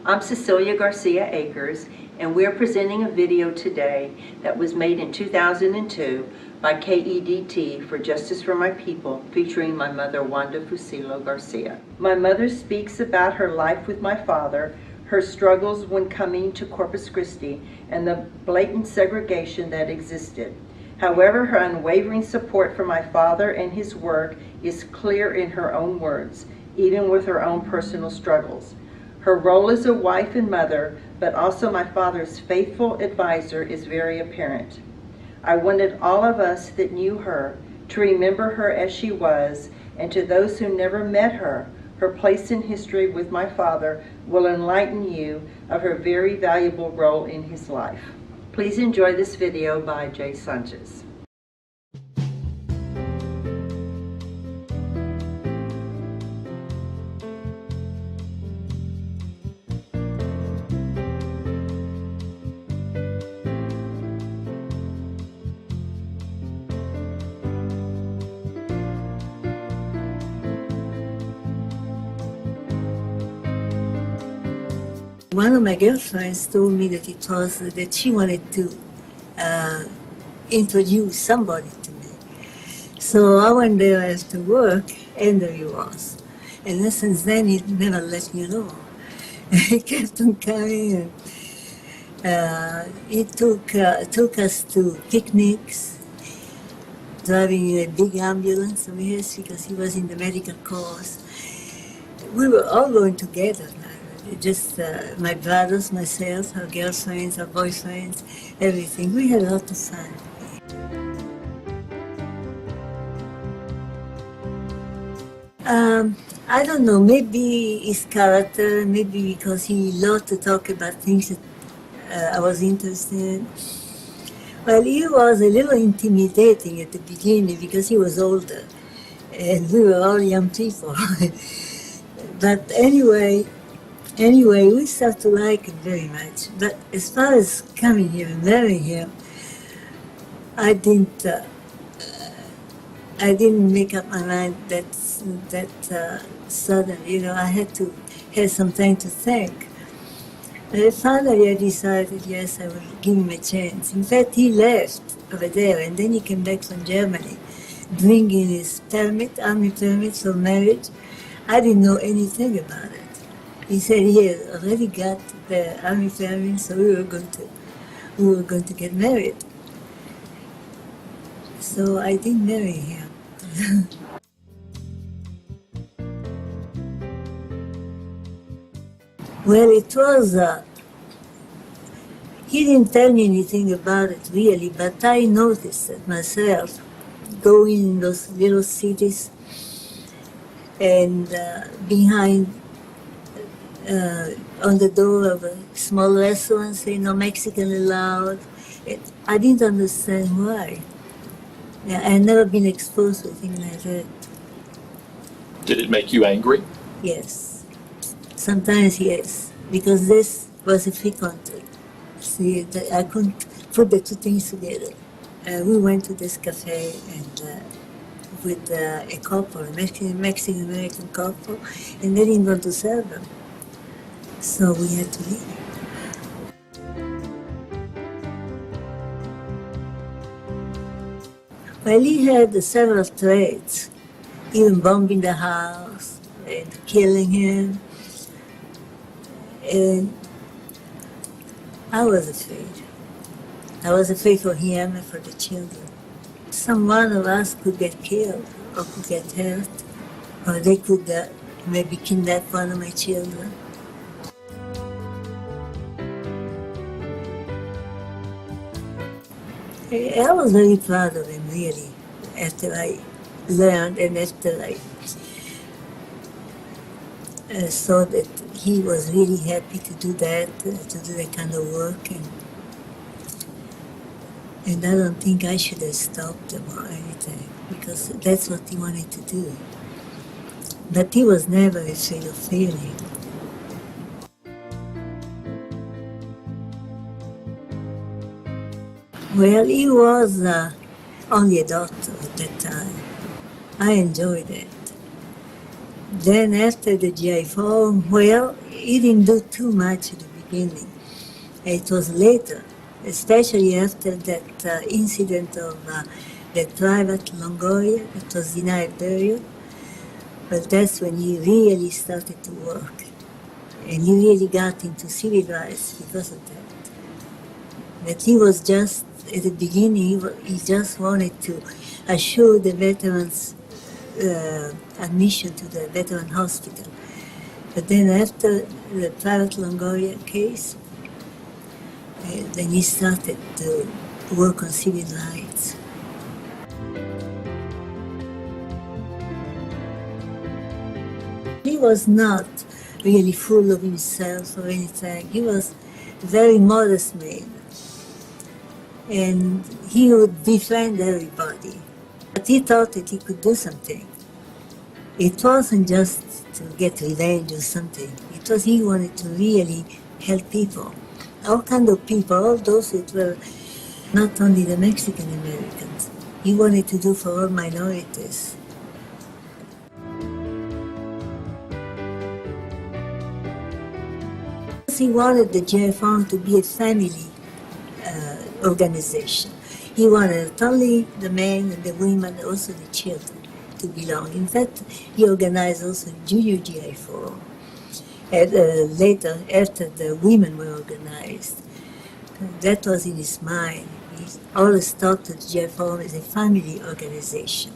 I'm Cecilia Garcia Akers, and we're presenting a video today that was made in 2002 by KEDT for Justice for My People, featuring my mother, Wanda Fusilo Garcia. My mother speaks about her life with my father, her struggles when coming to Corpus Christi, and the blatant segregation that existed. However, her unwavering support for my father and his work is clear in her own words, even with her own personal struggles. Her role as a wife and mother, but also my father's faithful advisor, is very apparent. I wanted all of us that knew her to remember her as she was, and to those who never met her, her place in history with my father will enlighten you of her very valuable role in his life. Please enjoy this video by Jay Sanchez. One of my girlfriends told me that it was that she wanted to introduce somebody to me. So I went there after work, and there he was. And since then, he never let me alone. He kept on coming, and he took us to picnics, driving in a big ambulance of his because he was in the medical corps. We were all going together. Just my brothers, myself, our girlfriends, our boyfriends, everything. We had a lot of fun. I don't know, maybe his character, maybe because he loved to talk about things that I was interested in. Well, he was a little intimidating at the beginning because he was older, and we were all young people. But anyway, we started to like him very much. But as far as coming here and marrying him, I didn't make up my mind that sudden. You know, I had to have some time to think. But finally, I decided, yes, I will give him a chance. In fact, he left over there, and then he came back from Germany, bringing his permit, army permit for marriage. I didn't know anything about it. He said he had already got the army permit, so we were going to get married. So I didn't marry him. Well, it was, he didn't tell me anything about it really, but I noticed it myself, going in those little cities and behind, on the door of a small restaurant, say no Mexican allowed. I didn't understand why. Yeah, I had never been exposed to a thing like that. Did it make you angry? Yes. Sometimes yes, because this was a free country. See, I couldn't put the two things together. We went to this cafe and with a couple, a Mexican-American couple, and they didn't want to serve them. So we had to leave. Well, he had several threats, even bombing the house and killing him. And I was afraid. I was afraid for him and for the children. Some one of us could get killed or could get hurt, or they could maybe kidnap one of my children. I was very proud of him, really, after I learned and after I saw that he was really happy to do that kind of work. And I don't think I should have stopped him or anything, because that's what he wanted to do. But he was never afraid of failing. Well, he was only a doctor at that time. I enjoyed it. Then after the GI Forum, well, he didn't do too much at the beginning. It was later, especially after that incident of the private Longoria, it was denied burial. But that's when he really started to work. And he really got into civil rights because of that. But he was just, at the beginning, he just wanted to assure the veterans admission to the veteran hospital. But then after the private Longoria case, then he started to work on civil rights. He was not really full of himself or anything. He was a very modest man. And he would befriend everybody. But he thought that he could do something. It wasn't just to get revenge or something. It was he wanted to really help people. All kind of people, all those that were not only the Mexican Americans. He wanted to do for all minorities. He wanted the GFON to be a family organization. He wanted not only the men and the women, also the children to belong. In fact, he organized also Junior GI Forum. And, later, after the women were organized, that was in his mind. He always thought that GI Forum is a family organization.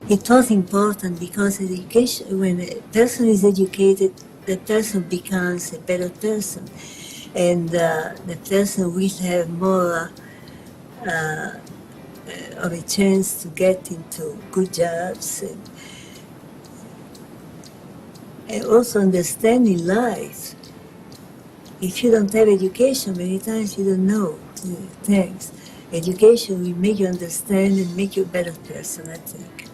It was important because education, when a person is educated, the person becomes a better person, and the person will have more of a chance to get into good jobs and also understanding life. If you don't have education, many times you don't know things. Education will make you understand and make you a better person, I think.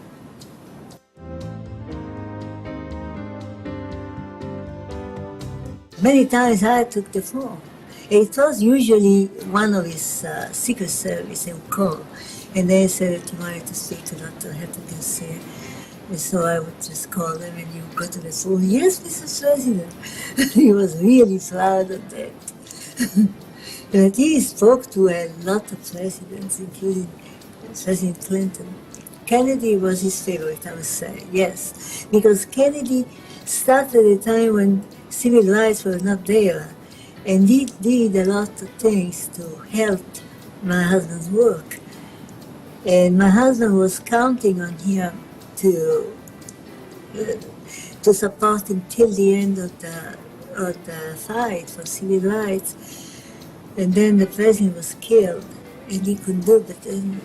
Many times I took the phone. It was usually one of his Secret Service they would call, and they said that you wanted to speak to Dr. Heptager. And so I would just call them, and you would go to the phone. Yes, Mr. President. He was really proud of that. But he spoke to a lot of presidents, including President Clinton. Kennedy was his favorite, I would say, yes, because Kennedy started at a time when civil rights were not there, and he did a lot of things to help my husband's work. And my husband was counting on him to support him till the end of the fight for civil rights. And then the president was killed, and he couldn't do it. But then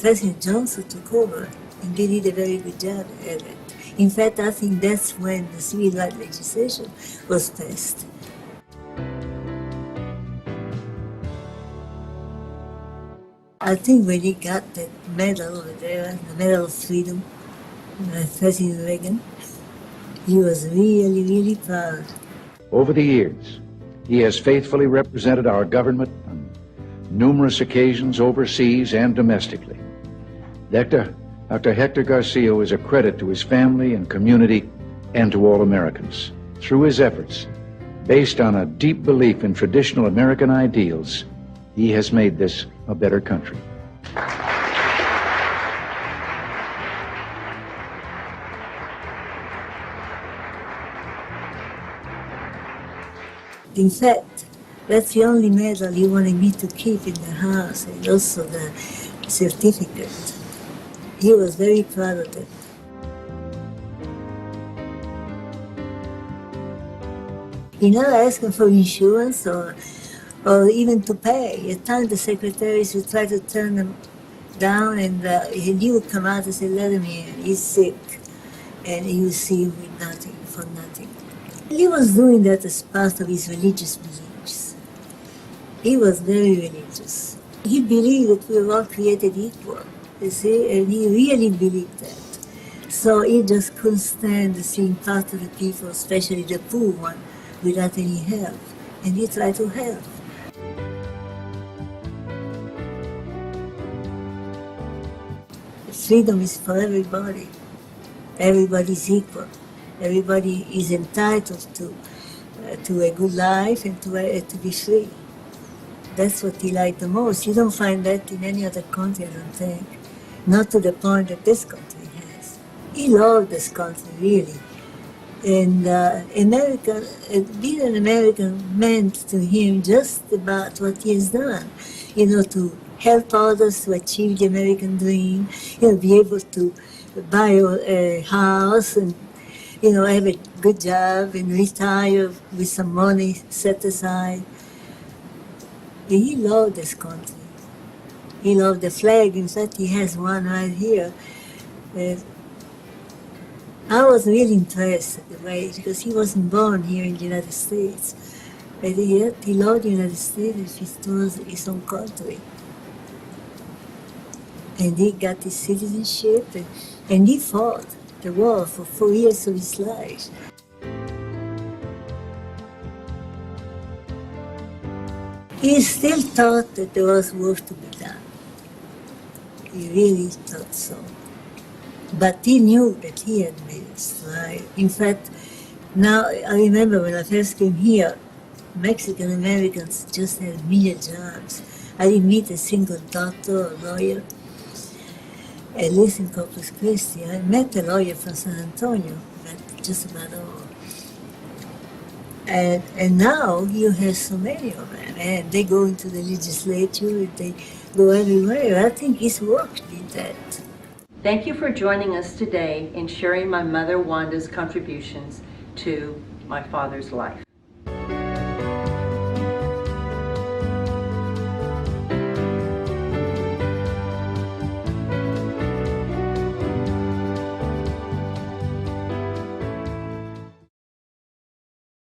President Johnson took over, and they did a very good job at it. In fact, I think that's when the civil rights legislation was passed. I think when he got that medal over there, the Medal of Freedom, President Reagan, he was really, really proud. Over the years, he has faithfully represented our government on numerous occasions overseas and domestically. Dr. Hector Garcia is a credit to his family and community and to all Americans. Through his efforts, based on a deep belief in traditional American ideals, he has made this a better country. In fact, that's the only medal he wanted me to keep in the house, and also the certificate. He was very proud of it. He never asked him for insurance or even to pay. At times the secretaries would try to turn them down, and he would come out and say, "Let him in, he's sick." And he would see him with nothing, for nothing. He was doing that as part of his religious beliefs. He was very religious. He believed that we were all created equal, you see, and he really believed that. So he just couldn't stand seeing part of the people, especially the poor one, without any help. And he tried to help. freedom is for everybody. Everybody's equal. Everybody is entitled to a good life and to be free. That's what he liked the most. You don't find that in any other country, I don't think. Not to the point that this country has. He loved this country, really. And America, being an American meant to him just about what he has done. You know, to help others to achieve the American dream, you know, be able to buy a house and, you know, have a good job and retire with some money set aside. He loved this country. He loved the flag. In fact, he has one right here. I was really impressed at the way, because he wasn't born here in the United States. But yet he loved the United States, it was his own country. And he got his citizenship, and he fought the war for 4 years of his life. He still thought that there was work to be done. He really thought so. But he knew that he had made a stride. In fact, now I remember when I first came here, Mexican Americans just had million jobs. I didn't meet a single doctor or lawyer, at least in Corpus Christi. I met a lawyer from San Antonio, but just about all. And now you have so many of them, and they go into the legislature, they go everywhere. I think his work did that. Thank you for joining us today in sharing my mother Wanda's contributions to my father's life.